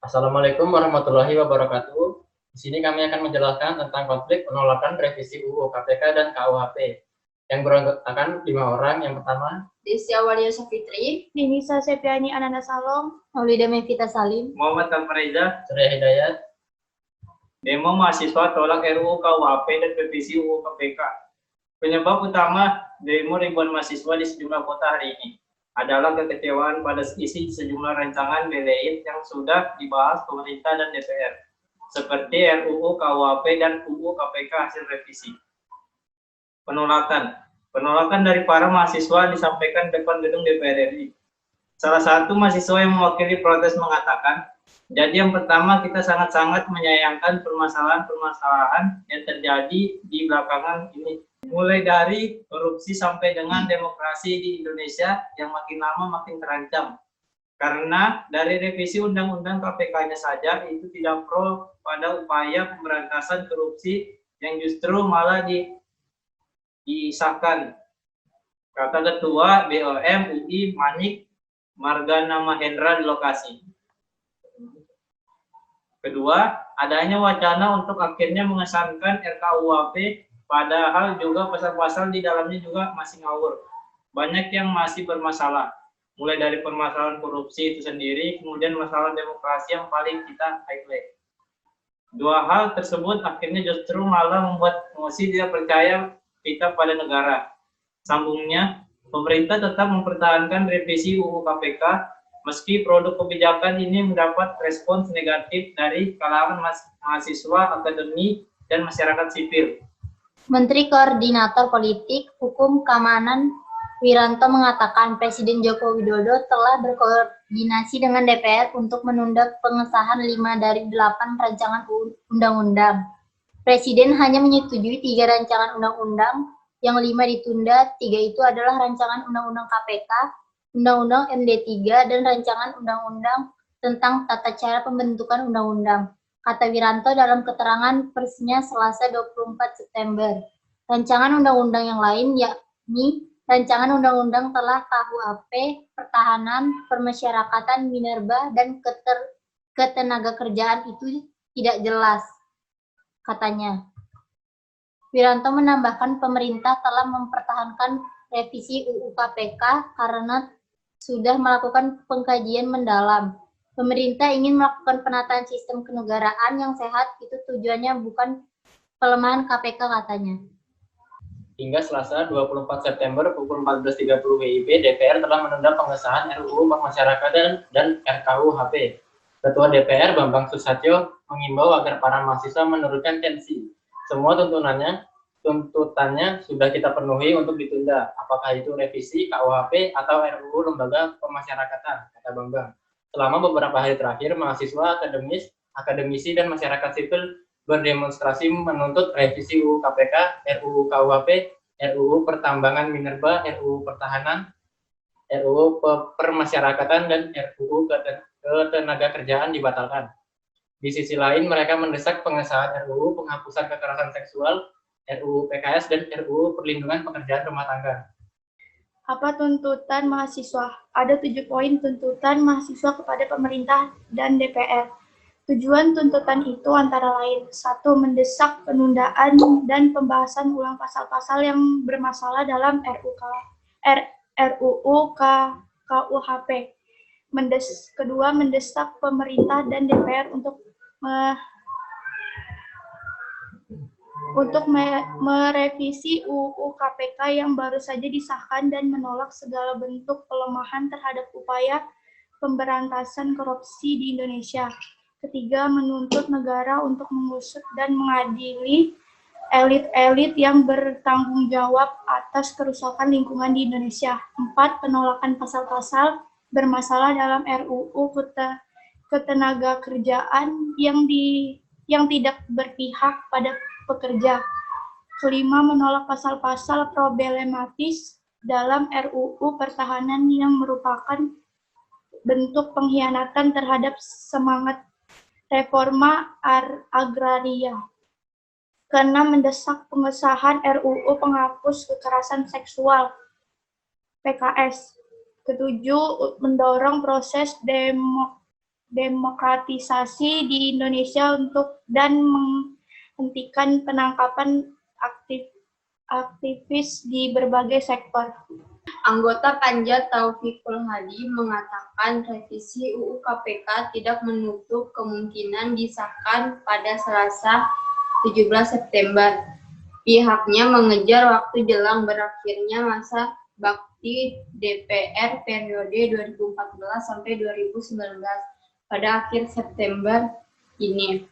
Assalamualaikum warahmatullahi wabarakatuh. Di sini kami akan menjelaskan tentang konflik penolakan revisi UU KPK dan KUHP yang beranggotakan 5 orang. Yang pertama, Desya Walia Safitri, Dinisa Septiani Ananda Salom, Maulida Mevita Salim, Muhammad Alfareza. Surya Hidayat. Demo mahasiswa tolak RUU KUHP dan revisi UU KPK. Penyebab utama demo ribuan mahasiswa di sejumlah kota hari ini adalah kekecewaan pada isi sejumlah rancangan BLIT yang sudah dibahas pemerintah dan DPR, seperti RUU KUHP dan UU KPK hasil revisi. Penolakan dari para mahasiswa disampaikan depan gedung DPR RI. Salah satu mahasiswa yang mewakili protes mengatakan, jadi yang pertama kita sangat-sangat menyayangkan permasalahan-permasalahan yang terjadi di belakangan ini. Mulai dari korupsi sampai dengan demokrasi di Indonesia yang makin lama makin terancam. Karena dari revisi Undang-Undang KPK-nya saja itu tidak pro pada upaya pemberantasan korupsi yang justru malah disahkan. Kata Ketua BOM UI Manik Margana Mahendra di lokasi. Kedua, adanya wacana untuk akhirnya mengesankan RKUHP, padahal juga pasal-pasal di dalamnya juga masih ngawur. Banyak yang masih bermasalah, mulai dari permasalahan korupsi itu sendiri, kemudian masalah demokrasi yang paling kita highlight. Dua hal tersebut akhirnya justru malah membuat emosi tidak percaya kita pada negara. Sambungnya, pemerintah tetap mempertahankan revisi UU KPK meski produk kebijakan ini mendapat respons negatif dari kalangan mahasiswa, akademi, dan masyarakat sipil. Menteri Koordinator Politik, Hukum, Keamanan Wiranto mengatakan Presiden Joko Widodo telah berkoordinasi dengan DPR untuk menunda pengesahan 5 dari 8 rancangan undang-undang. Presiden hanya menyetujui 3 rancangan undang-undang, yang 5 ditunda. 3 itu adalah rancangan undang-undang KPK, Undang-Undang MD3, dan rancangan undang-undang tentang tata cara pembentukan undang-undang, kata Wiranto dalam keterangan persnya Selasa 24 September. Rancangan undang-undang yang lain yakni rancangan undang-undang telah KUHP, pertahanan, permasyarakatan, minerba, dan ketenagakerjaan itu tidak jelas, katanya. Wiranto menambahkan pemerintah telah mempertahankan revisi UU KPK karena sudah melakukan pengkajian mendalam. Pemerintah ingin melakukan penataan sistem kenegaraan yang sehat, itu tujuannya, bukan pelemahan KPK, katanya. Hingga Selasa 24 September pukul 14.30 WIB, DPR telah menunda pengesahan RUU Permasyarakatan dan RKUHP. Ketua DPR Bambang Susatyo mengimbau agar para mahasiswa menurunkan tensi. Semua tuntutannya sudah kita penuhi untuk ditunda, apakah itu revisi KUHP atau RUU Lembaga Pemasyarakatan, kata Bambang. Selama beberapa hari terakhir, mahasiswa, akademisi, dan masyarakat sipil berdemonstrasi menuntut revisi UU KPK, RUU KUHP, RUU Pertambangan Minerba, RUU Pertahanan, RUU Permasyarakatan, dan RUU Ketenagakerjaan dibatalkan. Di sisi lain, mereka mendesak pengesahan RUU Penghapusan Kekerasan Seksual, RUU PKS, dan RUU Perlindungan Pekerjaan Rumah Tangga. Apa tuntutan mahasiswa? Ada 7 poin tuntutan mahasiswa kepada pemerintah dan DPR. Tujuan tuntutan itu antara lain: 1. Mendesak penundaan dan pembahasan ulang pasal-pasal yang bermasalah dalam RUU KUHP. Kedua, mendesak pemerintah dan DPR untuk merevisi UU KPK yang baru saja disahkan dan menolak segala bentuk pelemahan terhadap upaya pemberantasan korupsi di Indonesia. Ketiga, menuntut negara untuk mengusut dan mengadili elit-elit yang bertanggung jawab atas kerusakan lingkungan di Indonesia. 4. Penolakan pasal-pasal bermasalah dalam RUU Ketenagakerjaan yang tidak berpihak pada pekerja. Kelima, menolak pasal-pasal problematis dalam RUU Pertahanan yang merupakan bentuk pengkhianatan terhadap semangat reforma agraria. Keenam, mendesak pengesahan RUU Penghapus Kekerasan Seksual (PKS). Ketujuh, mendorong proses demokratisasi di Indonesia dan menghentikan penangkapan aktivis di berbagai sektor. Anggota Panja Taufikul Hadi mengatakan revisi UU KPK tidak menutup kemungkinan disahkan pada Selasa 17 September. Pihaknya mengejar waktu jelang berakhirnya masa bakti DPR periode 2014 sampai 2019 pada akhir September ini.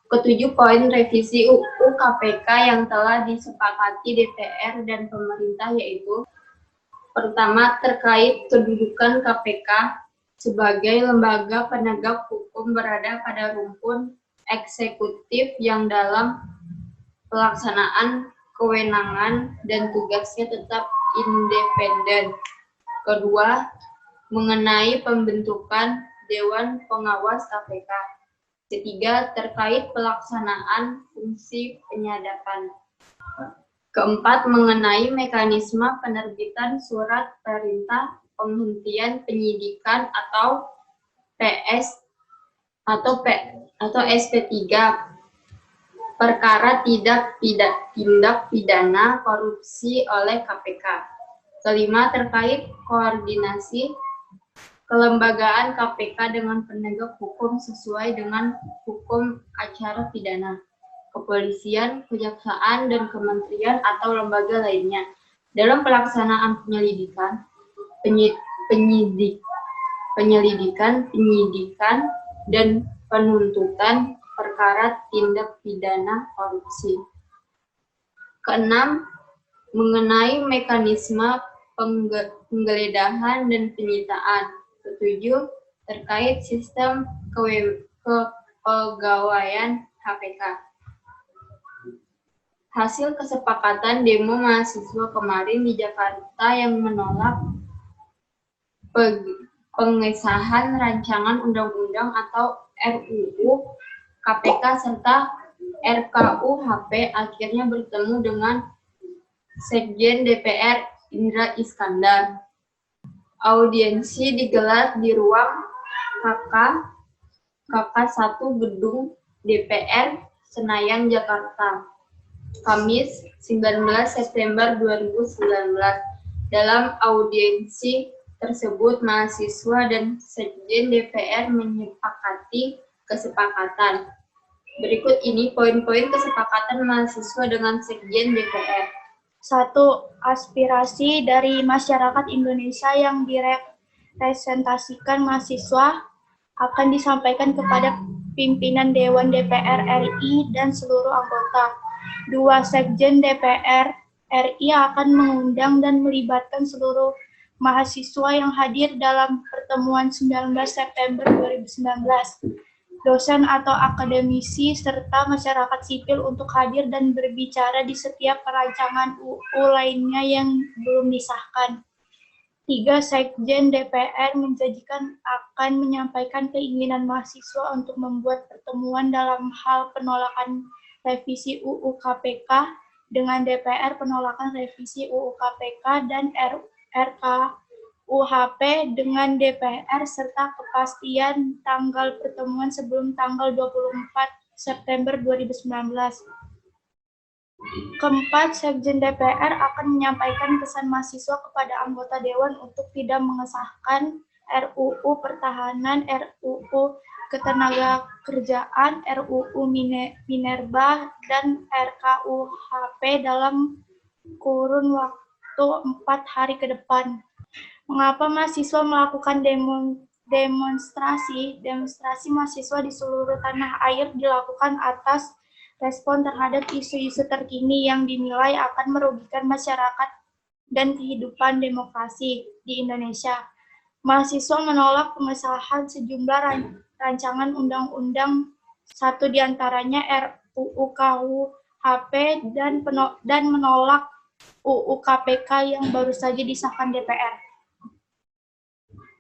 Ketujuh poin revisi UU KPK yang telah disepakati DPR dan pemerintah yaitu: pertama, terkait kedudukan KPK sebagai lembaga penegak hukum berada pada rumpun eksekutif yang dalam pelaksanaan kewenangan dan tugasnya tetap independen. Kedua, mengenai pembentukan Dewan Pengawas KPK. Ketiga, terkait pelaksanaan fungsi penyadapan. Keempat, mengenai mekanisme penerbitan surat perintah penghentian penyidikan atau SP3 perkara tindak pidana korupsi oleh KPK. Kelima, terkait koordinasi kelembagaan KPK dengan penegak hukum sesuai dengan hukum acara pidana, kepolisian, kejaksaan, dan kementerian atau lembaga lainnya dalam pelaksanaan penyelidikan, dan penuntutan perkara tindak pidana korupsi. Keenam, mengenai mekanisme penggeledahan dan penyitaan. Ketujuh, terkait sistem kepegawaian KPK. Hasil kesepakatan demo mahasiswa kemarin di Jakarta yang menolak pengesahan rancangan undang-undang atau RUU KPK serta RKUHP akhirnya bertemu dengan Sekjen DPR Indra Iskandar. Audiensi digelar di ruang KK1 Gedung DPR Senayan, Jakarta, Kamis 19 September 2019. Dalam audiensi tersebut, mahasiswa dan Sekjen DPR menyepakati kesepakatan. Berikut ini poin-poin kesepakatan mahasiswa dengan Sekjen DPR. 1. Aspirasi dari masyarakat Indonesia yang direpresentasikan mahasiswa akan disampaikan kepada pimpinan Dewan DPR RI dan seluruh anggota. 2. Sekjen DPR RI akan mengundang dan melibatkan seluruh mahasiswa yang hadir dalam pertemuan 19 September 2019. Dosen atau akademisi serta masyarakat sipil untuk hadir dan berbicara di setiap perancangan UU lainnya yang belum disahkan. 3. Sekjen DPR menjanjikan akan menyampaikan keinginan mahasiswa untuk membuat pertemuan dalam hal penolakan revisi UU KPK dengan DPR, penolakan revisi UU KPK dan RKUHP dengan DPR, serta kepastian tanggal pertemuan sebelum tanggal 24 September 2019. Keempat, Sekjen DPR akan menyampaikan pesan mahasiswa kepada anggota Dewan untuk tidak mengesahkan RUU Pertahanan, RUU Ketenagakerjaan, RUU Minerba, dan RKUHP dalam kurun waktu 4 hari ke depan. Mengapa mahasiswa melakukan demonstrasi? Demonstrasi mahasiswa di seluruh tanah air dilakukan atas respon terhadap isu-isu terkini yang dinilai akan merugikan masyarakat dan kehidupan demokrasi di Indonesia. Mahasiswa menolak pengesahan sejumlah rancangan undang-undang, satu diantaranya RUU KUHP dan menolak UU KPK yang baru saja disahkan DPR.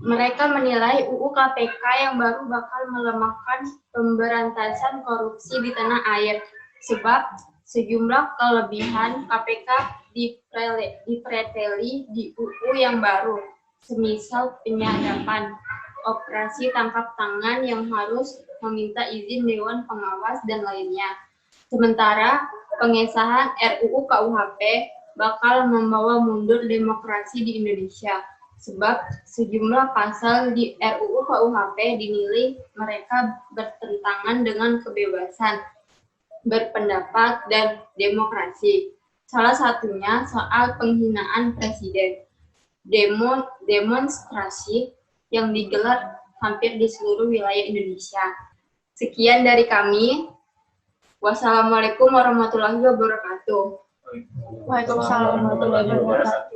Mereka menilai UU KPK yang baru bakal melemahkan pemberantasan korupsi di tanah air, sebab sejumlah kelebihan KPK dipreteli di UU yang baru, semisal penyadapan, operasi tangkap tangan yang harus meminta izin Dewan Pengawas, dan lainnya. Sementara pengesahan RUU KUHP bakal membawa mundur demokrasi di Indonesia, sebab sejumlah pasal di RUU KUHP dinilai mereka bertentangan dengan kebebasan berpendapat dan demokrasi. Salah satunya soal penghinaan presiden. Demonstrasi yang digelar hampir di seluruh wilayah Indonesia. Sekian dari kami. Wassalamualaikum warahmatullahi wabarakatuh. Waalaikumsalam warahmatullahi wabarakatuh.